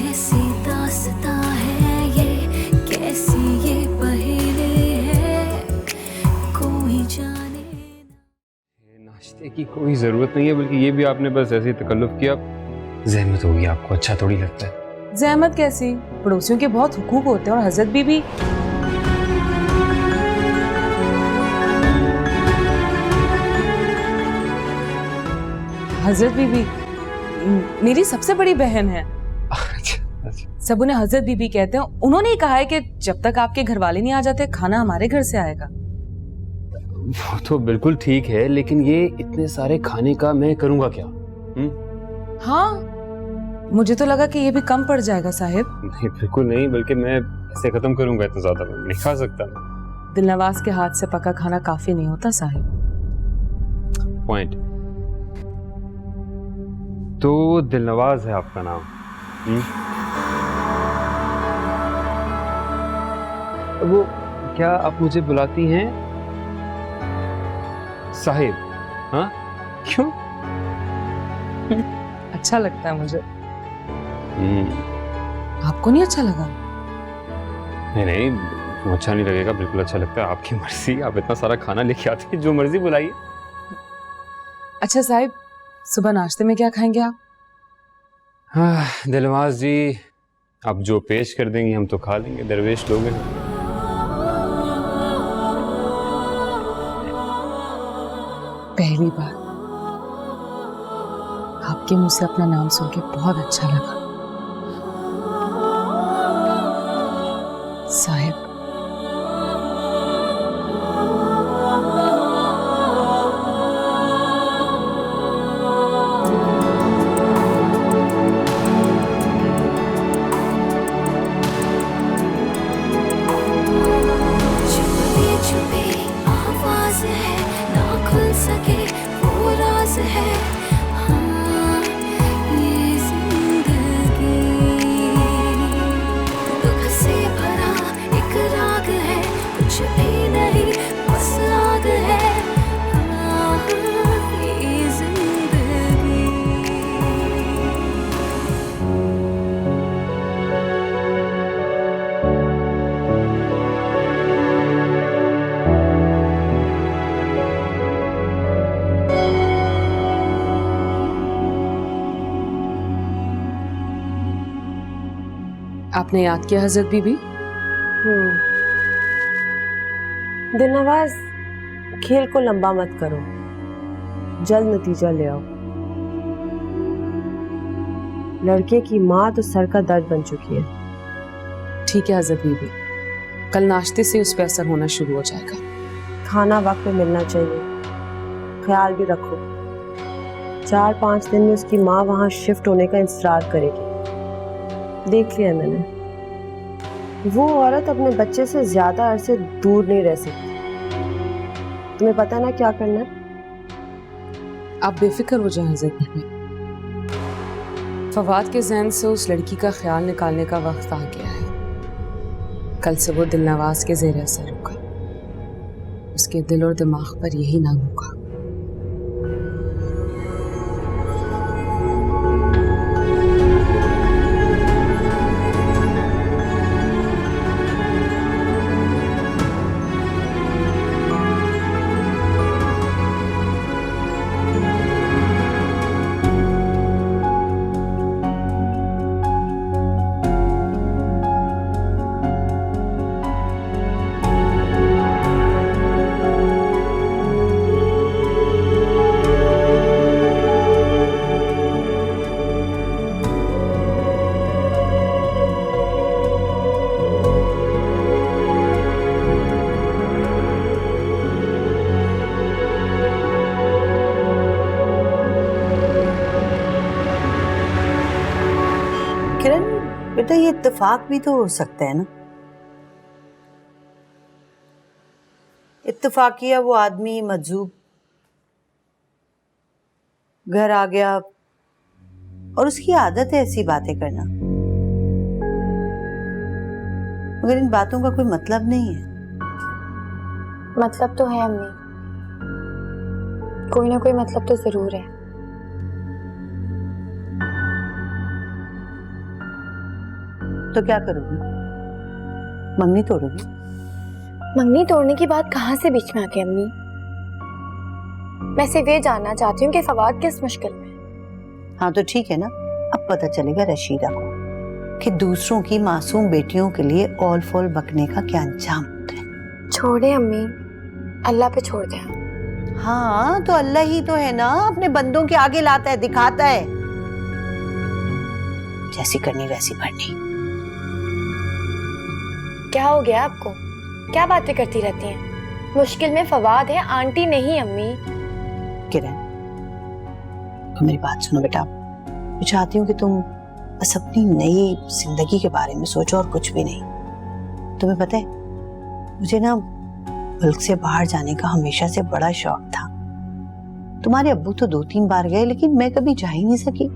कैसी दास्तां है ये, कैसी ये पहेली है, कोई जाने ना। नाश्ते की कोई ज़रूरत नहीं है, बल्कि ये भी आपने बस ऐसे ही तकल्लुफ़ किया। ज़हमत होगी आपको, अच्छा थोड़ी लगता है। ज़हमत कैसी, पड़ोसियों के बहुत हुकूक होते हैं। और हजरत बीबी मेरी सबसे बड़ी बहन है। अच्छा। सब उन्हें हजरत बीबी कहते हैं। उन्होंने ही कहा है कि जब तक आपके घर वाले नहीं आ जाते खाना हमारे घर से आएगा। वो तो बिल्कुल ठीक है, लेकिन ये इतने सारे खाने का मैं करूँगा क्या? हाँ, मुझे तो लगा कि ये भी कम पड़ जाएगा साहिब। नहीं, बिल्कुल नहीं, बल्कि मैं ऐसे खत्म करूँगा इतना ज़्यादा मैं नहीं खा सकता। दिलनवाज के हाथ से पका खाना काफी नहीं होता साहिब। पॉइंट। तो दिलनवाज है आपका नाम? वो क्या आप मुझे बुलाती हैं साहिब? हाँ, क्यों? अच्छा लगता है मुझे। आपको नहीं अच्छा लगा? नहीं, अच्छा नहीं लगेगा, बिल्कुल अच्छा लगता है। आपकी मर्जी, आप इतना सारा खाना लेके आते हैं, जो मर्जी बुलाइए। अच्छा साहिब, सुबह नाश्ते में क्या खाएंगे आप? हाँ दिलनवाज जी, आप जो पेश कर देंगी हम तो खा लेंगे, दरवेश लोग हैं। पहली बार आपके मुंह से अपना नाम सुन के बहुत अच्छा लगा साहिब। आपने याद किया हजरत बीबी? दिलनवाज, खेल को लंबा मत करो, जल्द नतीजा ले आओ। लड़के की माँ तो सर का दर्द बन चुकी है। ठीक है हजरत बीबी, कल नाश्ते से उस पर असर होना शुरू हो जाएगा। खाना वक्त पे मिलना चाहिए, ख्याल भी रखो। 4-5 दिन में उसकी माँ वहां शिफ्ट होने का इंतजार करेगी। देख लिया मैंने, वो औरत अपने बच्चे से ज्यादा अरसे दूर नहीं रह सकती। तुम्हें पता ना क्या करना है? आप बेफिक्र हो जाएं हजरत बीबी। फवाद के ज़हन से उस लड़की का ख्याल निकालने का वक्त आ गया है। कल से वो दिलनवाज के ज़ेर असर होगा, उसके दिल और दिमाग पर यही नाम होगा। बेटा ये इत्तेफाक भी तो हो सकता है ना। इत्तेफाकिया वो आदमी मजजूब घर आ गया और उसकी आदत है ऐसी बातें करना, मगर इन बातों का कोई मतलब नहीं है। मतलब तो है अम्मी, कोई ना कोई मतलब तो जरूर है। तो क्या करोगी? मंगनी तोड़ोगी? मंगनी तोड़ने की बात कहाँ से बीच में आ गई अम्मी? मैं सिर्फ ये जानना चाहती हूँ कि फवाद किस मुश्किल में है। हाँ तो ठीक है ना, अब पता चलेगा रशीदा को कि दूसरों की मासूम बेटियों के लिए ऑल फॉल बकने का क्या अंजाम होता है। छोड़े अम्मी, अल्लाह पे छोड़ दे। हाँ तो अल्लाह ही तो है ना, अपने बंदों के आगे लाता है, दिखाता है। जैसी करनी वैसी भरनी। क्या हो गया आपको? क्या बातें करती रहती हैं? मुश्किल में फवाद है, आंटी नहीं अम्मी। किरण, तुम मेरी बात सुनो बेटा। मैं चाहती हूँ कि तुम बस अपनी नई जिंदगी के बारे में सोचो और कुछ भी नहीं। तुम्हें पता है, मुझे ना मुल्क से बाहर जाने का हमेशा से बड़ा शौक था। तुम्हारे अब्बू तो 2-3 बार गए, लेकिन मैं कभी जा ही नहीं सकी।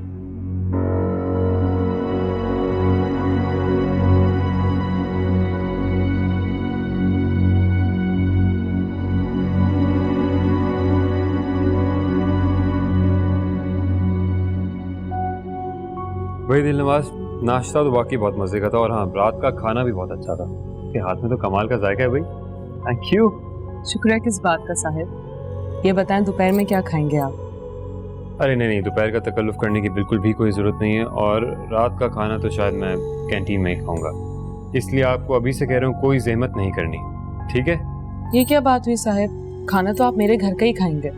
भाई दिलनवाज, नाश्ता तो वाकई बहुत मजे का था और हाँ, रात का खाना भी बहुत अच्छा था। के हाथ में तो कमाल का जायका है भाई। Thank you. शुक्र है किस बात का साहिब। ये बताएं दोपहर में क्या खाएंगे आप? अरे नहीं, दोपहर का तकल्लुफ करने की बिल्कुल भी कोई ज़रूरत नहीं है और रात का खाना तो शायद मैं कैंटीन में ही खाऊंगा। इसलिए आपको अभी से कह रहा हूँ, कोई जहमत नहीं करनी, ठीक है? ये क्या बात हुई साहिब? खाना तो आप मेरे घर का ही खाएंगे।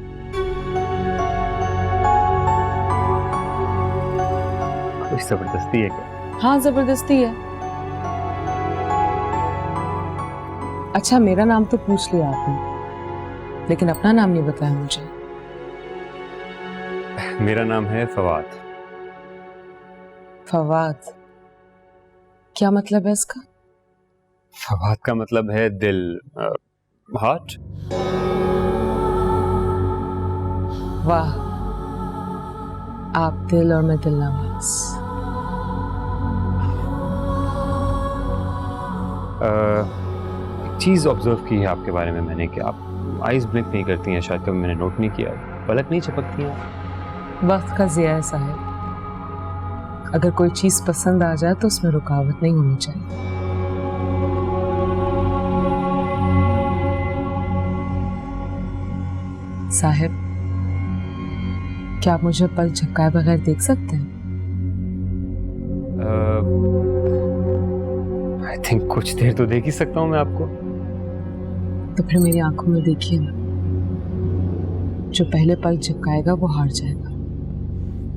कोई ज़बरदस्ती है क्या? हाँ जबरदस्ती है। अच्छा मेरा नाम तो पूछ लिया आपने, लेकिन अपना नाम नहीं बताया मुझे। मेरा नाम है फवाद। फवाद? क्या मतलब है इसका? फवाद का मतलब है दिल, हार्ट। वाह, आप दिल और मैं दिलनवाज। एक चीज़ ऑब्जर्व की है आपके बारे में मैंने कि आप आइज ब्लिंक नहीं करती हैं, शायद कभी मैंने नोट नहीं किया। पलक नहीं झपकती हैं। वक्त का ज़िया है साहिब। अगर कोई चीज़ पसंद आ जाए तो उसमें रुकावट नहीं होनी चाहिए। साहिब, क्या आप मुझे पल झपकाए बगैर देख सकते हैं? आई थिंक कुछ देर तो देख ही सकता हूँ मैं आपको। तो फिर मेरी आंखों में देखिए ना, जो पहले पल झपकाएगा वो हार जाएगा।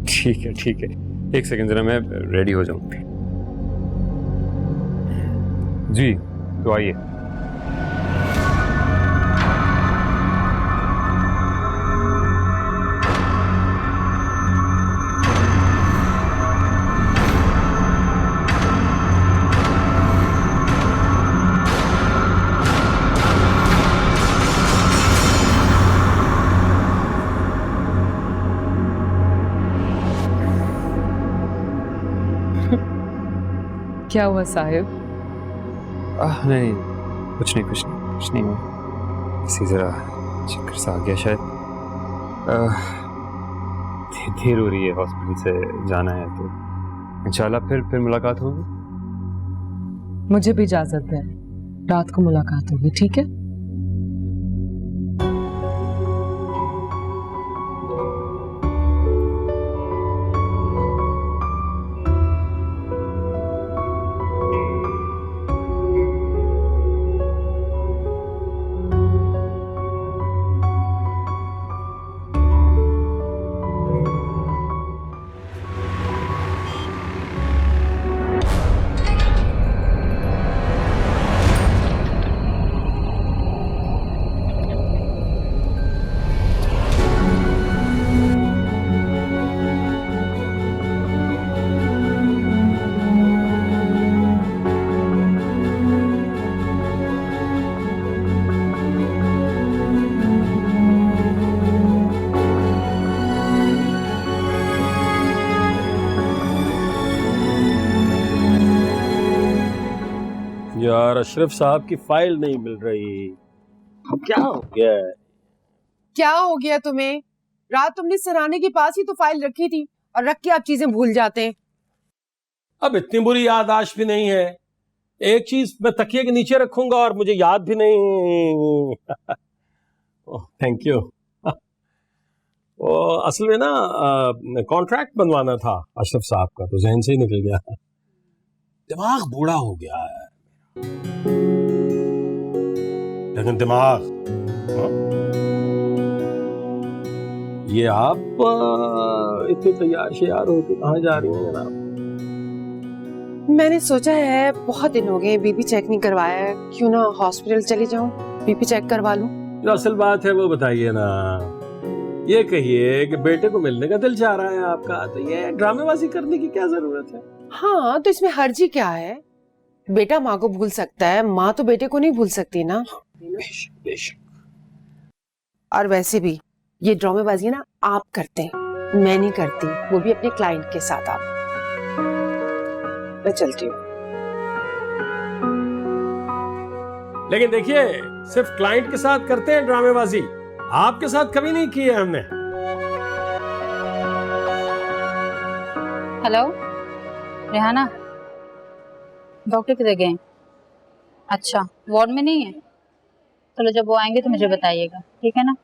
ठीक है ठीक है, एक सेकंड जरा मैं रेडी हो जाऊँ। जी तो आइए। क्या हुआ साहिब? नहीं, कुछ नहीं हुआ। इसी जरा चक्कर सा आ गया शायद। देर हो रही है, हॉस्पिटल से जाना है, तो इंशाल्लाह फिर मुलाकात होगी। मुझे भी इजाजत है, रात को मुलाकात होगी, ठीक है? यार अशरफ साहब की फाइल नहीं मिल रही, क्या हो गया है? क्या हो गया तुम्हें? रात तुमने सराहने के पास ही तो फाइल रखी थी और रख के आप चीजें भूल जाते हैं। अब इतनी बुरी याददाश्त भी नहीं है। एक चीज मैं तकिए के नीचे रखूंगा और मुझे याद भी नहीं। Thank you. वो असल में ना कॉन्ट्रैक्ट बनवाना था अशरफ साहब का, तो जहन से ही निकल गया। दिमाग बूढ़ा हो गया है, लेकिन दिमाग हाँ? ये आप इतनी तैयार श्यार होके कहाँ जा रही हैं जनाब? मैंने सोचा है बहुत दिन हो गए बीपी चेक नहीं करवाया है, क्यों ना हॉस्पिटल चली जाऊं, बीपी चेक करवा लूं। जो असल बात है वो बताइए ना। ये कहिए कि बेटे को मिलने का दिल चाह रहा है आपका, तो ये ड्रामेबाजी करने की क्या जरूरत है? हाँ, तो इसमें हर्जी क्या है? बेटा माँ को भूल सकता है, माँ तो बेटे को नहीं भूल सकती ना। बेशक बेशक। और वैसे भी ये ड्रामेबाजी ना आप करते हैं, मैं नहीं करती, वो भी अपने क्लाइंट के साथ। आप मैं चलती हूँ। लेकिन देखिए, सिर्फ क्लाइंट के साथ करते हैं ड्रामेबाजी, आपके साथ कभी नहीं की है हमने। हेलो रेहाना, डॉक्टर किधर गए? अच्छा, वार्ड में नहीं है? चलो जब वो आएंगे तो मुझे बताइएगा, ठीक है ना?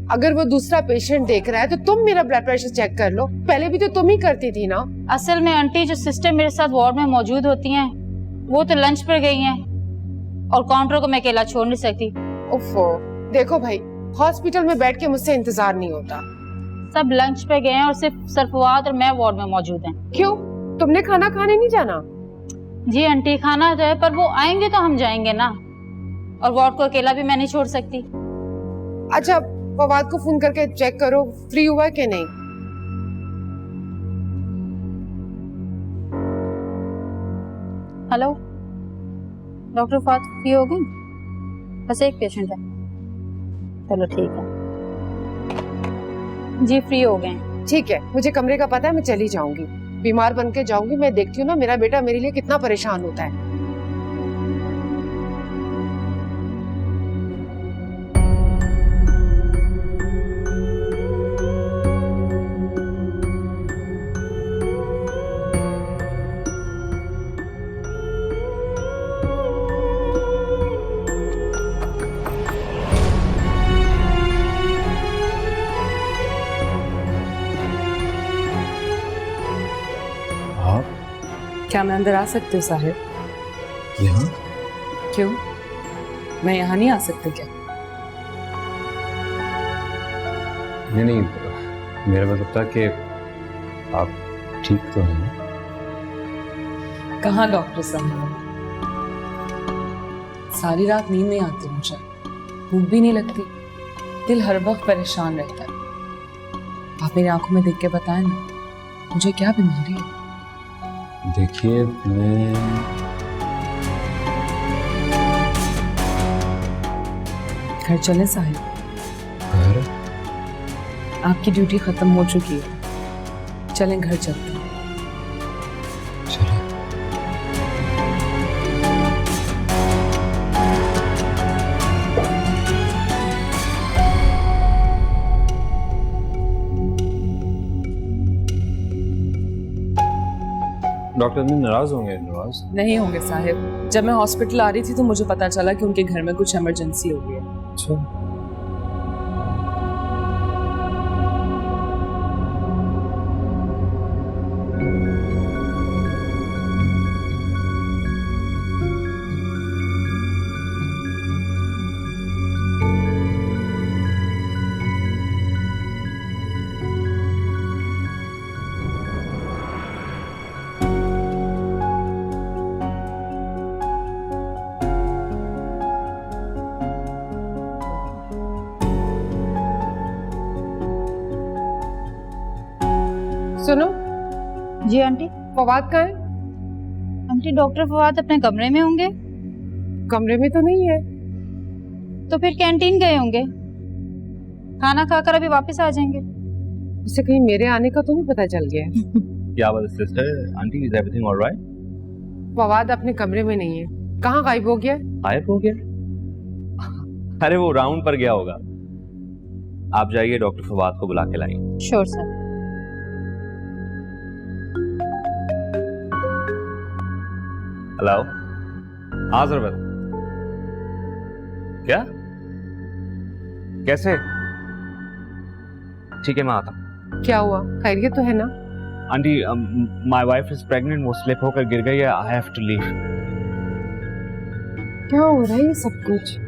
अगर वो दूसरा पेशेंट देख रहा है तो तुम मेरा ब्लड प्रेशर चेक कर लो, पहले भी तो तुम ही करती थी ना। असल में आंटी, जो सिस्टर मेरे साथ वार्ड में मौजूद होती हैं वो तो लंच पर गई हैं और काउंटर को मैं अकेला छोड़ नहीं सकती। उफ़ो, देखो भाई, हॉस्पिटल में बैठ के मुझसे इंतजार नहीं होता। सब लंच पे गए हैं और सिर्फ सरफवाद और मैं वार्ड में मौजूद हैं। क्यों, तुमने खाना खाने नहीं जाना? जी आंटी, खाना तो है, पर वो आएंगे तो हम जाएंगे ना, और वार्ड को अकेला भी मैं नहीं छोड़ सकती। अच्छा, फवाद को फोन करके चेक करो फ्री हुआ है कि नहीं। हेलो डॉक्टर फवाद, फ्री हो गए? बस एक पेशेंट है। चलो ठीक है जी, फ्री हो गए। ठीक है, मुझे कमरे का पता है, मैं चली जाऊंगी, बीमार बन के जाऊंगी। मैं देखती हूँ ना मेरा बेटा मेरे लिए कितना परेशान होता है। क्या मैं अंदर आ सकती हूँ साहिब? यहाँ? क्यों, मैं यहाँ नहीं आ सकती क्या? नहीं, मेरा मतलब था कि आप ठीक तो हैं ना? कहाँ डॉक्टर साहब, सारी रात नींद नहीं आती मुझे, भूख भी नहीं लगती, दिल हर वक्त परेशान रहता है। आप मेरी आंखों में देख के बताएं ना, मुझे क्या बीमारी है? देखिए, मैं घर चले साहिब? घर? आपकी ड्यूटी खत्म हो चुकी है, चलें घर चलते हैं। चलिए। डॉक्टर ने नाराज होंगे? नवाज नहीं होंगे साहिब, जब मैं हॉस्पिटल आ रही थी तो मुझे पता चला कि उनके घर में कुछ इमरजेंसी हो गई है। अच्छा, सुनो, जी आंटी। फवाद कहाँ है? आंटी, डॉक्टर फवाद अपने कमरे में होंगे। कमरे में तो नहीं है। तो फिर कैंटीन गए होंगे, खाना खाकर अभी वापस आ जाएंगे। उसे कहीं मेरे आने का तो नहीं पता चल गया? क्या बात है sister, aunty is everything alright? Fawad अपने कमरे में नहीं है, कहाँ गायब हो गया? गायब हो गया? अरे वो राउंड पर गया होगा। आप जाइए, डॉक्टर फवाद को बुला के लाइए। Sure sir. हेलो। हाँ ज़रूरत। क्या? कैसे? ठीक है, मैं आता हूँ। क्या हुआ, खैरियत तो है ना? Aunty, my wife is pregnant, वो स्लिप होकर गिर गई है, आई हैव टू लीव। क्या हो रहा है ये सब कुछ?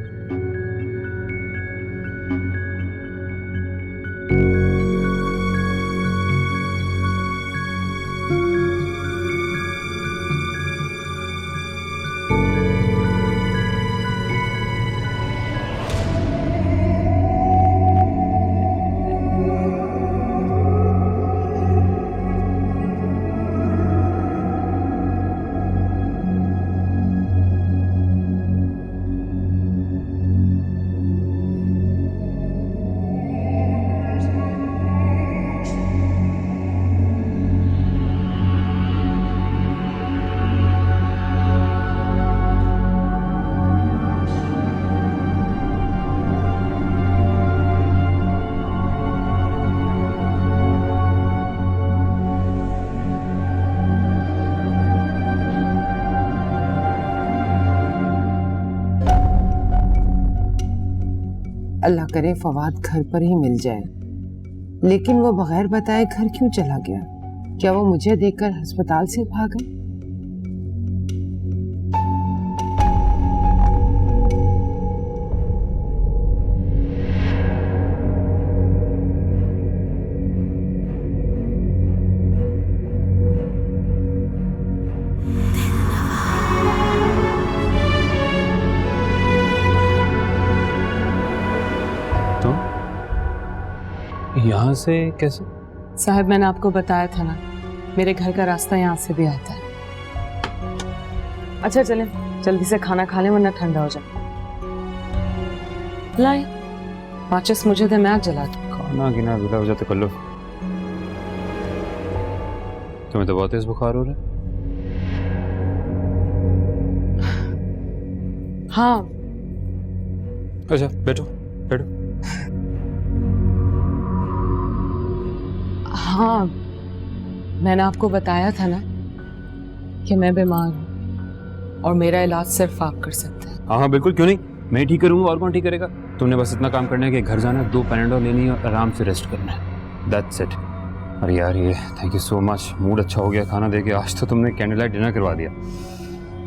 अल्लाह करे फवाद घर पर ही मिल जाए, लेकिन वो बगैर बताए घर क्यों चला गया? क्या वो मुझे देखकर अस्पताल से भागा? यहाँ से कैसे? साहब, मैंने आपको बताया था ना, मेरे घर का रास्ता यहाँ से भी आता है। अच्छा चलें, जल्दी से खाना खा लें वरना ठंडा हो जाए। लाए माचिस मुझे दे, मैं आग जला दूँ। खाना गिना बिला हो जाता कल्लू। तुम्हें तो बहुत तेज बुखार हो रहा है। हाँ। अच्छा बैठो बैठो। हाँ, मैंने आपको बताया था ना कि मैं बीमार हूँ और मेरा इलाज सिर्फ आप कर सकते हैं। हाँ हाँ बिल्कुल, क्यों नहीं, मैं ठीक करूँगा, और कौन ठीक करेगा। तुमने बस इतना काम करना है कि घर जाना है, 2 पैनाडोल लेनी है और आराम से रेस्ट करना है, दैट्स इट। अरे यार ये thank you so much, mood अच्छा हो गया खाना देके। आज तो तुमने कैंडल लाइट डिनर करवा दिया,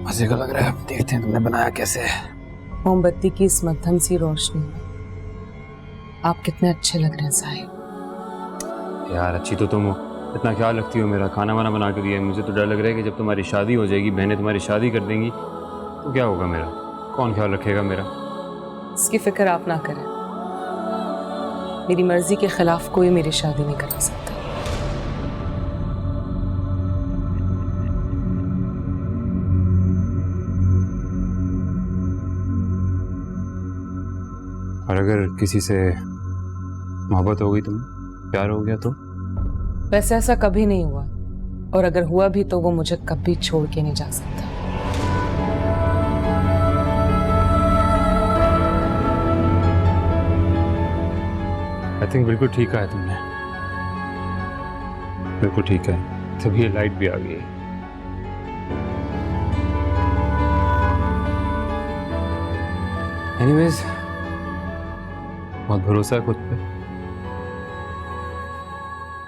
मजे का लग रहा है। देखते हैं तुमने बनाया कैसे है। मोमबत्ती की इस मध्यम सी रोशनी में आप कितने अच्छे लग रहे हैं साहिब। यार अच्छी तो तुम हो, इतना ख्याल रखती हो मेरा, खाना वाना बना के दिया है। मुझे तो डर लग रहा है कि जब तुम्हारी शादी हो जाएगी, बहनें तुम्हारी शादी कर देंगी तो क्या होगा मेरा, कौन ख्याल रखेगा मेरा। इसकी फिक्र आप ना करें, मेरी मर्जी के खिलाफ कोई मेरी शादी नहीं करा सकता। और अगर किसी से मोहब्बत हो गई, तुम्हें प्यार हो गया तो? वैसे ऐसा कभी नहीं हुआ, और अगर हुआ भी तो वो मुझे कभी छोड़ के नहीं जा सकता। आई थिंक बिल्कुल ठीक है तुमने, बिल्कुल ठीक है। तभी ये लाइट भी आ गई है। एनीवेज, बहुत भरोसा है खुद पे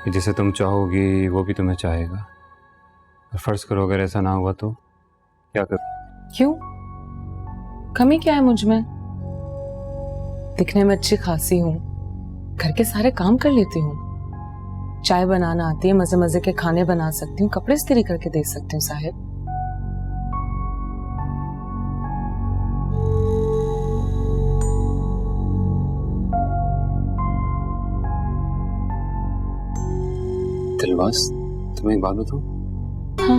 कि जिसे तुम चाहोगी वो भी तुम्हें चाहेगा। फर्ज करो अगर ऐसा ना हुआ तो क्या कर? क्यों, कमी क्या है मुझ में? दिखने में अच्छी खासी हूँ, घर के सारे काम कर लेती हूँ, चाय बनाना आती है, मजे मजे के खाने बना सकती हूँ, कपड़े इस्त्री करके दे सकती हूँ साहिब। दिलवास, तुम्हें एक बात बताऊं? हाँ।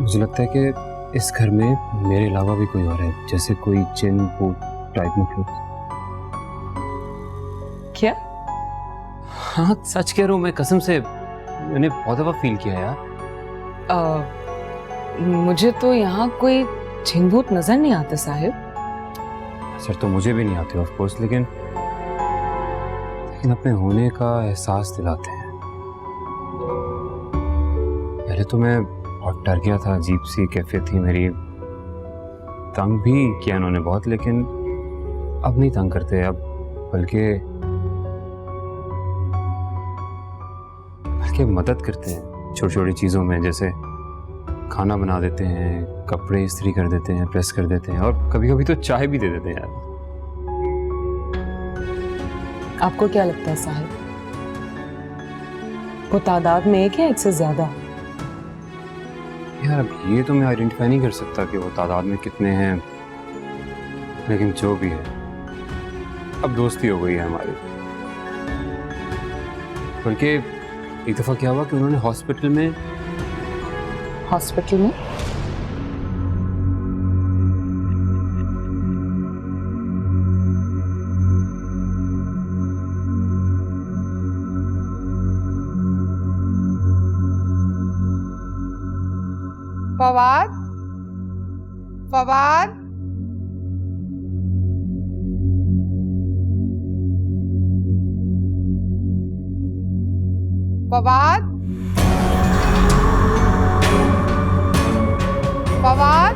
मुझे लगता है कि इस घर में मेरे अलावा भी कोई और है, जैसे कोई जिन भूत टाइप मखलूक। क्या? हाँ सच कह रहा हूँ मैं, कसम से मैंने बहुत दफा फील किया यार। मुझे तो यहाँ कोई जिन भूत नजर नहीं आते साहिब। सर तो मुझे भी नहीं आते ऑफ कोर्स, लेकिन अपने होने का एहसास दिलाते हैं। पहले पहले तो मैं बहुत डर गया था, अजीब सी कैफियत थी मेरी, तंग भी किया इन्होंने बहुत, लेकिन अब नहीं तंग करते, अब बल्कि मदद करते हैं छोटी छोटी चीज़ों में, जैसे खाना बना देते हैं, कपड़े इस्त्री कर देते हैं, प्रेस कर देते हैं, और कभी कभी तो चाय भी दे देते हैं यार। आपको क्या लगता है साहिब, वो तादाद में एक है एक से ज्यादा? यार अब ये तो मैं आइडेंटिफाई नहीं कर सकता कि वो तादाद में कितने हैं, लेकिन जो भी है अब दोस्ती हो गई है हमारी। बल्कि एक दफ़ा क्या हुआ कि उन्होंने हॉस्पिटल में फवाद, फवाद, फवाद, फवाद,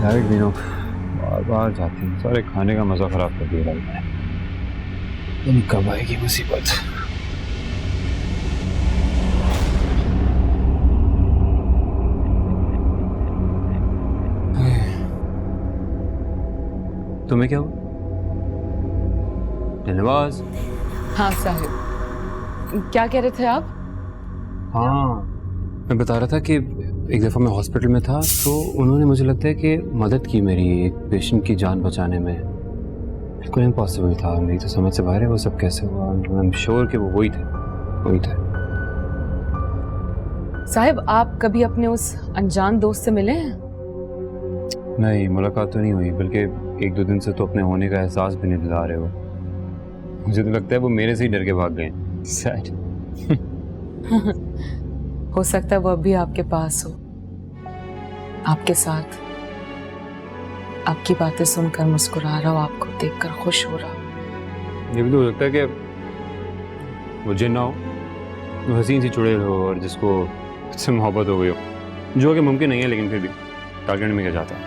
लाइट भी नो बार बार जाती है, सारे खाने का मज़ा ख़राब कर दिया है। कब आएगी मुसीबत। तुम्हें क्या हुआ? दिलनवाज। हाँ साहिब, क्या कह रहे थे आप? हाँ, मैं बता रहा था कि एक दफ़ा मैं हॉस्पिटल में था, तो उन्होंने मुझे लगता है कि मदद की मेरी एक पेशेंट की जान बचाने में। बिल्कुल इम्पॉसिबल था, मेरी तो समझ से बाहर है वो सब कैसे हुआ। आई एम श्योर कि वो वही थे। साहिब, आप कभी अपने उस अनजान दोस्त से मिले हैं? नहीं, मुलाकात तो नहीं हुई, बल्कि एक दो दिन से तो अपने होने का एहसास भी नहीं दिला रहे हो। मुझे तो लगता है वो मेरे से ही डर के भाग गए। सैड। हो सकता है वो अभी आपके पास हो, आपके साथ, आपकी बातें सुनकर मुस्कुरा रहा हो, आपको देखकर खुश हो रहा हो। ये भी तो हो सकता है कि वो जिन्ना हो, वो हसीन सी चुड़ैल हो और जिसको उससे मोहब्बत हो गई हो, जो कि मुमकिन नहीं है, लेकिन फिर भी टारगेट में क्या जाता है।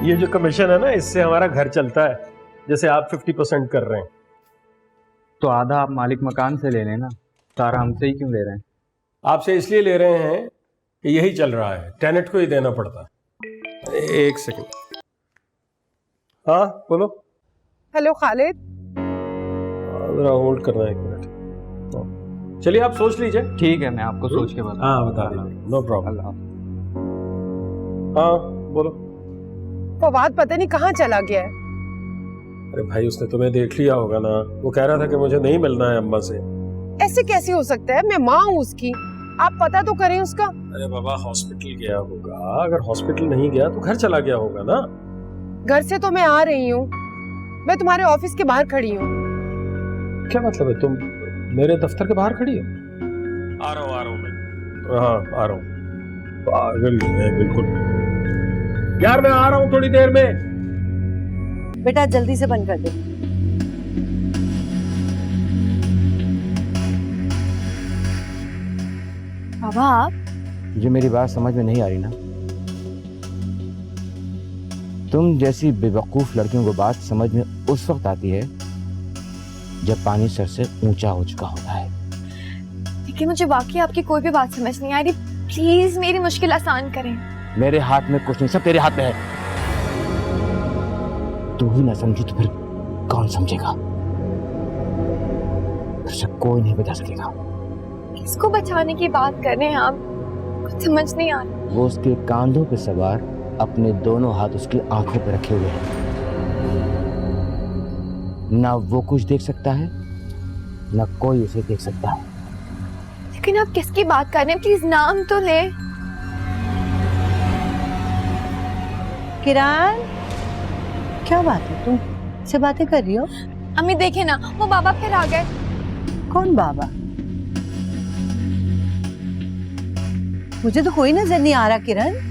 ये जो कमीशन है ना, इससे हमारा घर चलता है। जैसे आप 50% कर रहे हैं, तो आधा आप मालिक मकान से ले लेना, सारा हमसे ही क्यों ले रहे हैं? आपसे इसलिए ले रहे हैं कि यही चल रहा है, टेनेंट को ही देना पड़ता है। एक सेकंड। हाँ बोलो। हेलो खालिद। जरा होल्ड करना है, एक मिनट। चलिए आप सोच लीजिए। ठीक है, मैं आपको सोच के बता। हाँ बता दीजिए, नो प्रॉब्लम। हाँ बोलो। फवाद पता नहीं कहाँ चला गया है। अरे भाई, उसने तुम्हें देख लिया होगा ना, वो कह रहा था कि मुझे नहीं मिलना है अम्मा से। ऐसे कैसे हो सकता है? मैं माँ हूँ उसकी, आप पता तो करें उसका। अरे बाबा, हॉस्पिटल गया होगा, अगर हॉस्पिटल नहीं गया तो घर चला गया होगा ना। घर से तो मैं आ रही हूँ, मैं तुम्हारे ऑफिस के बाहर खड़ी हूँ। क्या मतलब है, तुम मेरे दफ्तर के बाहर खड़ी हो? आ रहा हूँ मैं। हाँ आ रहा हूँ। पागल है बिल्कुल यार, मैं आ रहा हूँ थोड़ी देर में। बेटा जल्दी से बंद कर दे। बाबा आप? मुझे मेरी बात समझ में नहीं आ रही ना? तुम जैसी बेवकूफ लड़कियों को बात समझ में उस वक्त आती है जब पानी सर से ऊंचा हो चुका होता है। लेकिन मुझे वाकई आपकी कोई भी बात समझ नहीं आ रही, प्लीज मेरी मुश्किल आसान करें। मेरे हाथ में कुछ नहीं, सब तेरे हाथ में है। तू ही ना समझी तो फिर कौन समझेगा? कोई नहीं बचा सकेगा। किसको बचाने की बात कर रहे हैं आप? कुछ समझ नहीं आ रहा। वो उसके कांधों पे सवार अपने दोनों हाथ उसकी आंखों पे रखे हुए हैं। ना वो कुछ देख सकता है, ना कोई उसे देख सकता है। लेकिन आप किसकी बात कर रहे हैं? प्लीज नाम तो ले। किरण, क्या बात है, तुम से बातें कर रही हो? अम्मी देखे ना, वो बाबा फिर आ गए। कौन बाबा? मुझे तो कोई नजर नहीं आ रहा किरण।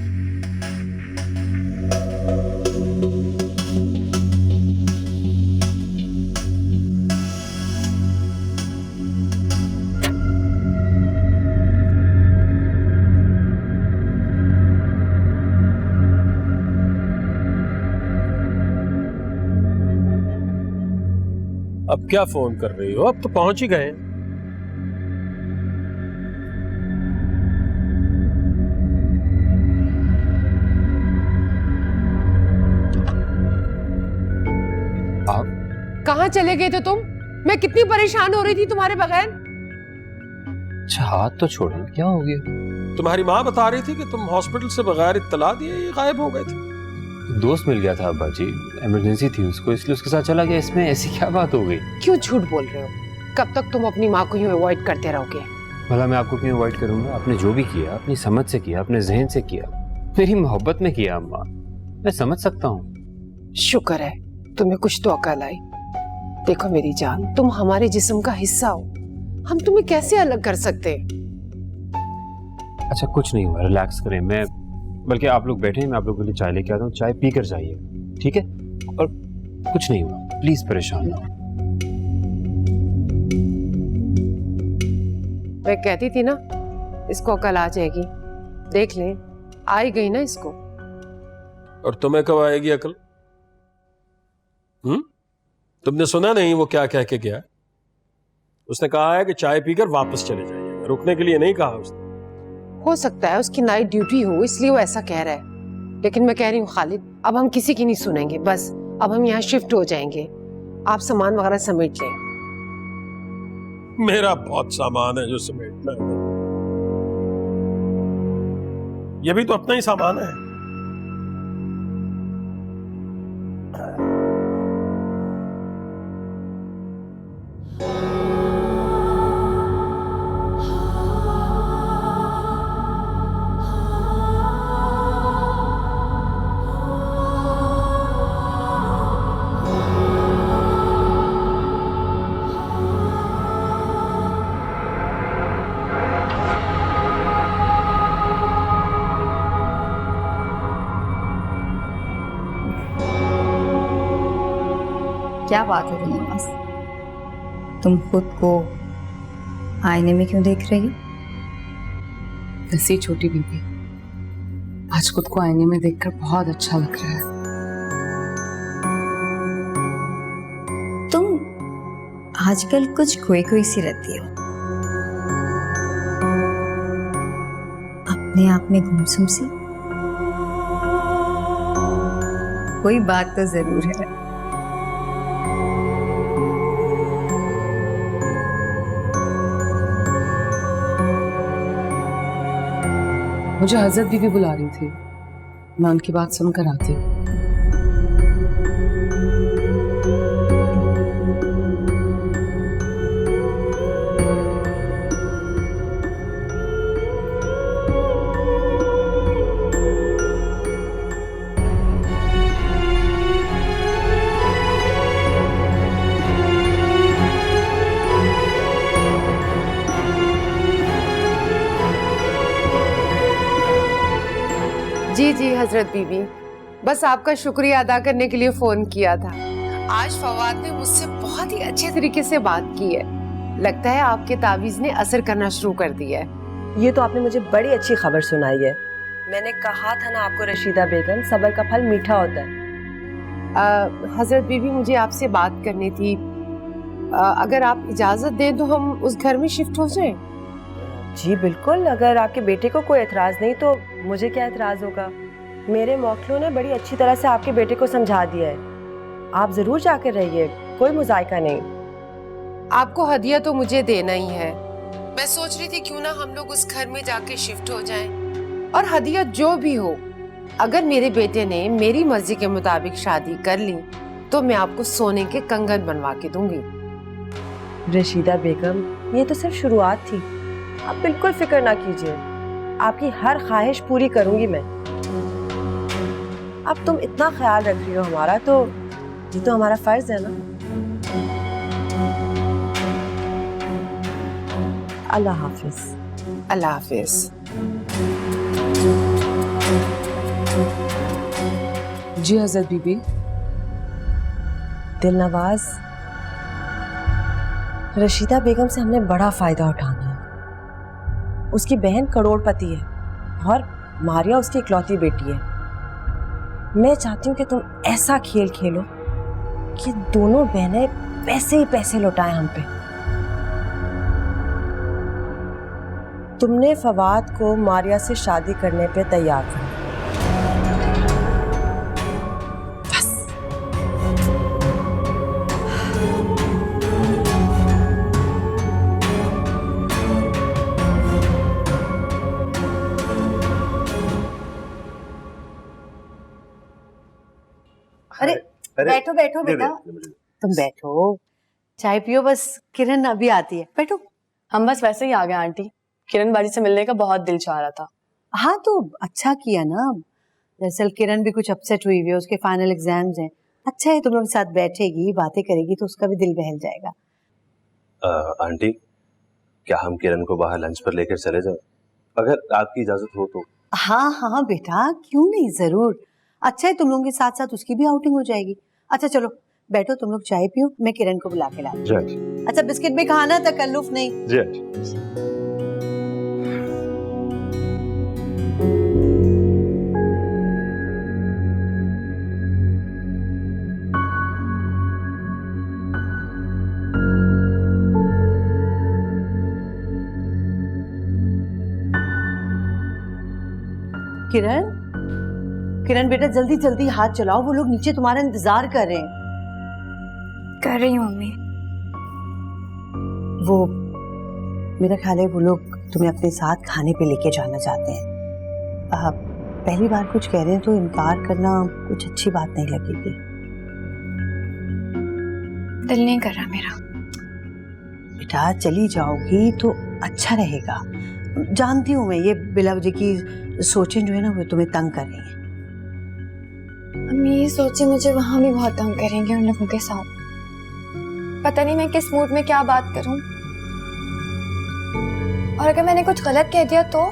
अब क्या फोन कर रही हो? अब तो पहुंच ही गए। आप कहाँ चले गए थे तुम? मैं कितनी परेशान हो रही थी तुम्हारे बगैर। अच्छा हाथ तो छोड़े, क्या हो गया? तुम्हारी माँ बता रही थी कि तुम हॉस्पिटल से बगैर इत्तला दिए ये गायब हो गए थे। दोस्त मिल गया था अब्बा जी, इमरजेंसी थी उसको, इसलिए उसके साथ चला गया। इसमें ऐसी क्या बात हो गई? क्यों झूठ बोल रहे हो? कब तक तुम अपनी माँ को यूं अवॉइड करते रहोगे? भला मैं आपको क्यों अवॉइड करूंगा? आपने जो भी किया अपनी समझ से किया, अपने जहन से किया, मेरी मोहब्बत में किया अम्मा, मैं समझ सकता हूँ। शुक्र है तुम्हें कुछ तो अकल आई। देखो मेरी जान, तुम हमारे जिस्म का हिस्सा हो, हम तुम्हें कैसे अलग कर सकते? अच्छा कुछ नहीं हुआ, रिलैक्स करें। मैं बल्कि आप लोग बैठे हैं, मैं आप लोगों के लिए चाय लेके आता हूँ, चाय पी कर जाइए, ठीक है? और कुछ नहीं हुआ, प्लीज परेशान ना हो। मैं कहती थी ना इसको अकल आ जाएगी, देख ले आ ही गई ना इसको। और तुम्हें कब आएगी अकल? तुमने सुना नहीं वो क्या कह के गया? उसने कहा है कि चाय पीकर वापस चले जाइए, रुकने के लिए नहीं कहा उसने। हो सकता है उसकी नाइट ड्यूटी हो इसलिए वो ऐसा कह रहा है, लेकिन मैं कह रही हूँ खालिद, अब हम किसी की नहीं सुनेंगे, बस अब हम यहाँ शिफ्ट हो जाएंगे। आप सामान वगैरह समेट लें। मेरा बहुत सामान है जो समेटना है, ये भी तो अपना ही सामान है। क्या बात है तुम्हारे पास? तुम खुद को आईने में क्यों देख रही हो? ऐसी छोटी बीबी, आज खुद को आईने में देखकर बहुत अच्छा लग रहा है। तुम आजकल कुछ खोई खोई सी रहती हो, अपने आप में गुमसुम सी। कोई बात तो जरूर है। मुझे हजरत बीबी बुला रही थी, मैं उनकी बात सुनकर आती हूँ। जी जी हजरत बीबी, बस आपका शुक्रिया अदा करने के लिए फोन किया था। आज फवाद ने मुझसे बहुत ही अच्छे तरीके से बात की है, लगता है आपके तावीज ने असर करना शुरू कर दिया है। ये तो आपने मुझे बड़ी अच्छी खबर सुनाई है। मैंने कहा था ना आपको रशीदा बेगम, सब्र का फल मीठा होता है। हजरत बीबी मुझे आपसे बात करनी थी, अगर आप इजाजत दें तो हम उस घर में शिफ्ट हो जाएं। जी बिल्कुल, अगर आपके बेटे को कोई एतराज नहीं तो मुझे क्या एतराज होगा। मेरे मौखलों ने बड़ी अच्छी तरह से आपके बेटे को समझा दिया है, आप जरूर जाकर रहिए, कोई मुजायका नहीं। आपको हदिया तो मुझे देना ही है, मैं सोच रही थी क्यों ना हम लोग उस घर में जाके शिफ्ट हो जाएं, और हदिया जो भी हो, अगर मेरे बेटे ने मेरी मर्जी के मुताबिक शादी कर ली तो मैं आपको सोने के कंगन बनवा के दूंगी। रशीदा बेगम, ये तो सिर्फ शुरुआत थी, आप बिल्कुल फिक्र ना कीजिए, आपकी हर ख्वाहिश पूरी करूंगी मैं। अब तुम इतना ख्याल रख रही हो हमारा, तो ये तो हमारा फर्ज है ना। अल्लाह हाफिज। अल्लाह हाफिज। जी हजरत बीबी। दिलनवाज, रशीदा बेगम से हमने बड़ा फायदा उठाना है। उसकी बहन करोड़पति है और मारिया उसकी इकलौती बेटी है। मैं चाहती हूँ कि तुम ऐसा खेल खेलो कि दोनों बहनें पैसे ही पैसे लौटाएं हम पे। तुमने फवाद को मारिया से शादी करने पे तैयार करना। अरे बैठो बैठो बेटा, तुम बैठो, चाय पियो। बस किरण अभी आती है, बैठो। हम बस वैसे ही आ गए आंटी, किरण बाजी से मिलने का बहुत दिल चाह रहा था। हाँ तो अच्छा किया ना। दरअसल किरण भी कुछ अपसेट हुई हुई है, उसके फाइनल एग्जाम्स हैं। अच्छा है तुम लोग के साथ बैठेगी, बातें करेगी तो उसका भी दिल बहल जाएगा। आंटी, क्या हम किरण को बाहर लंच पर लेकर चले जाए, अगर आपकी इजाजत हो तो? हाँ हाँ बेटा, क्यों नहीं, जरूर। अच्छा है तुम लोगों के साथ साथ उसकी भी आउटिंग हो जाएगी। अच्छा चलो बैठो, तुम लोग चाय पियो, मैं किरण को बुला के लाती हूँ। अच्छा बिस्किट भी खाना, तकल्लुफ नहीं। जी। किरण, किरण बेटा जल्दी जल्दी हाथ चलाओ, वो लोग नीचे तुम्हारा इंतजार कर रहे हैं। कर रही हूँ मम्मी। वो मेरा ख्याल है वो लोग तुम्हें अपने साथ खाने पे लेके जाना चाहते हैं। पहली बार कुछ कह रहे हैं तो इनकार करना कुछ अच्छी बात नहीं लगेगी। दिल नहीं कर रहा मेरा। बेटा चली जाओगी तो अच्छा रहेगा। जानती हूँ मैं, ये बिला वजह की सोचें जो है ना वो तुम्हें तंग कर रही हैं। मम्मी ये सोचे मुझे वहां भी बहुत तंग करेंगे उन लोगों के साथ। पता नहीं मैं किस मूड में क्या बात करूं, और अगर मैंने कुछ गलत कह दिया तो?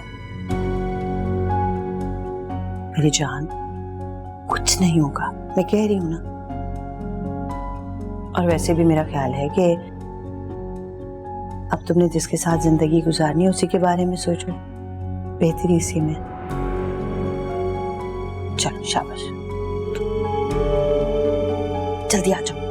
मेरी जान, कुछ नहीं होगा, मैं कह रही हूं ना। और वैसे भी मेरा ख्याल है कि अब तुमने जिसके साथ जिंदगी गुजारनी है उसी के बारे में सोचो, बेहतरी इसी में। चल शाबाश, जल्दी आ जाओ।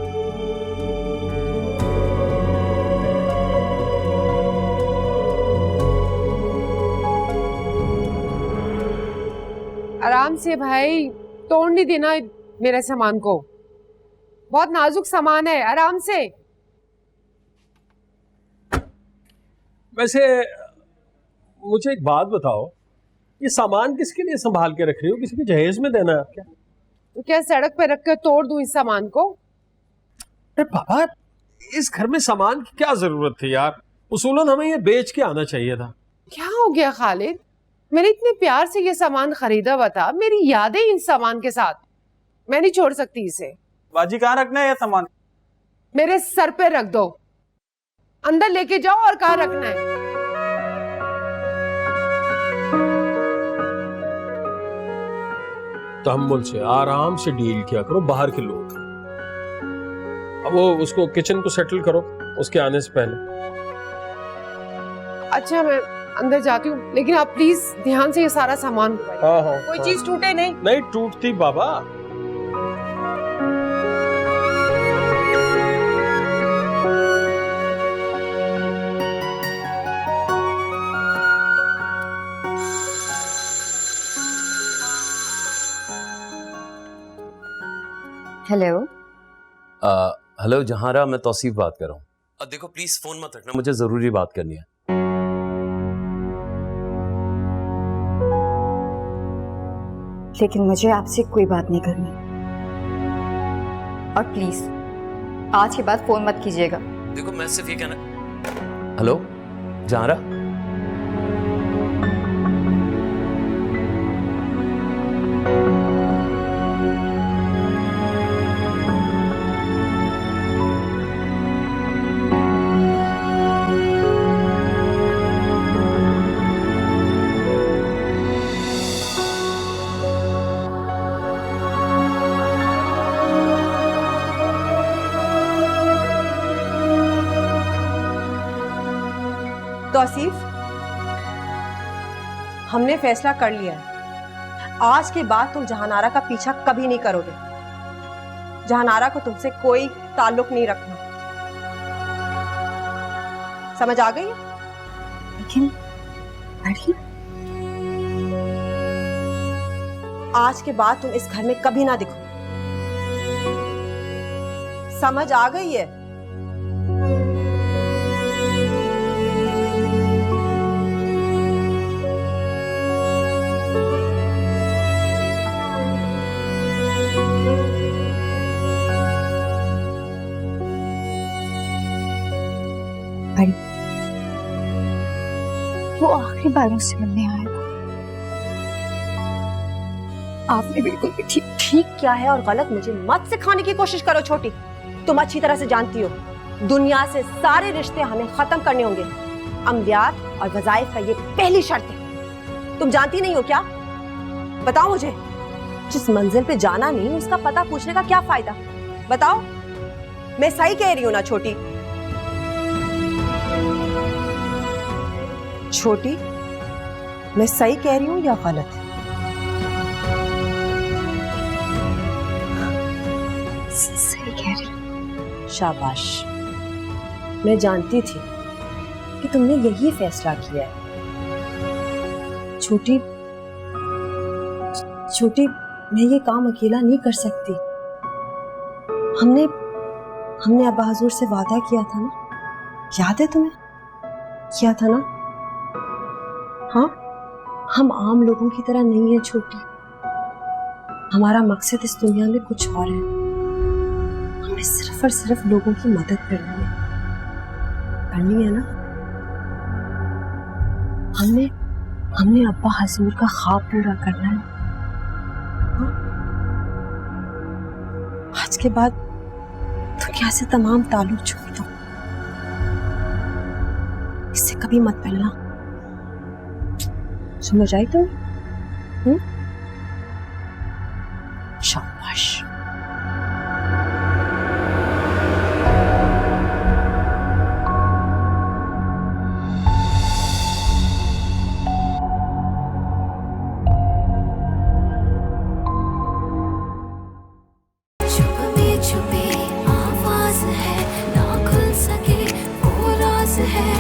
आराम से भाई, तोड़ नहीं देना मेरे सामान को, बहुत नाजुक सामान है, आराम से। वैसे मुझे एक बात बताओ, ये सामान किसके लिए संभाल के रख रही हो? किसी के जहेज में देना है क्या? तो क्या सड़क पे रख कर तोड़ दूं इस सामान को? अरे बाबा, इस घर में सामान की क्या जरूरत थी यार? उसूलन हमें ये बेच के आना चाहिए था। क्या हो गया खालिद? मैंने इतने प्यार से ये सामान खरीदा हुआ था, मेरी यादें इन सामान के साथ, मैं नहीं छोड़ सकती इसे। बाजी कहाँ रखना है ये सामान? मेरे सर पे रख दो, अंदर लेके जाओ। और कहाँ रखना है? तहम्मुल से आराम से डील किया करो बाहर के लोग। अब वो उसको किचन को सेटल करो उसके आने से पहले। अच्छा मैं अंदर जाती हूँ, लेकिन आप प्लीज ध्यान से ये सारा सामान, हाँ हाँ, कोई चीज टूटे नहीं। नहीं टूटती बाबा। हेलो। हेलो जहांरा, मैं तौसीफ बात कर रहा हूँ। देखो प्लीज फोन मत रखना, मुझे जरूरी बात करनी है। लेकिन मुझे आपसे कोई बात नहीं करनी, और प्लीज आज के बाद फोन मत कीजिएगा। देखो मैं सिर्फ ये कहना। हेलो जहांरा, तौसीफ, हमने फैसला कर लिया है, आज के बाद तुम जहानारा का पीछा कभी नहीं करोगे। जहानारा को तुमसे कोई ताल्लुक नहीं रखना, समझ आ गई? लेकिन अरे आज के बाद तुम इस घर में कभी ना दिखो, समझ आ गई है? वो आखिरी बार मुझसे मिलने आया था। आपने बिल्कुल भी ठीक क्या है और गलत मुझे मत सिखाने की कोशिश करो छोटी। तुम अच्छी तरह से जानती हो, दुनिया से सारे रिश्ते हमें खत्म करने होंगे। अम्बियात और वज़ाइफ का ये पहली शर्त है। तुम जानती नहीं हो क्या? बताओ मुझे, जिस मंजिल पे जाना नहीं उसका पता पूछने का क्या फायदा? बताओ, मैं सही कह रही हूं ना छोटी? छोटी, मैं सही कह रही हूं या गलत? सही कह रही हूं। शाबाश, मैं जानती थी कि तुमने यही फैसला किया है। छोटी छोटी, मैं ये काम अकेला नहीं कर सकती। हमने अब्बा हुजूर से वादा किया था ना, याद है तुम्हें? किया था ना? हाँ, हम आम लोगों की तरह नहीं है छोटी। हमारा मकसद इस दुनिया में कुछ और है। हमें सिर्फ और सिर्फ लोगों की मदद करनी है ना? हमने अब्बा हुजूर का ख्वाब पूरा करना है। हाँ? आज के बाद दुनिया से तमाम ताल्लुक छोड़ दो, इससे कभी मत मिलना। समझ आई तुम? शाबाश। छुपी आवाज है, ना खुल सके वो राज है।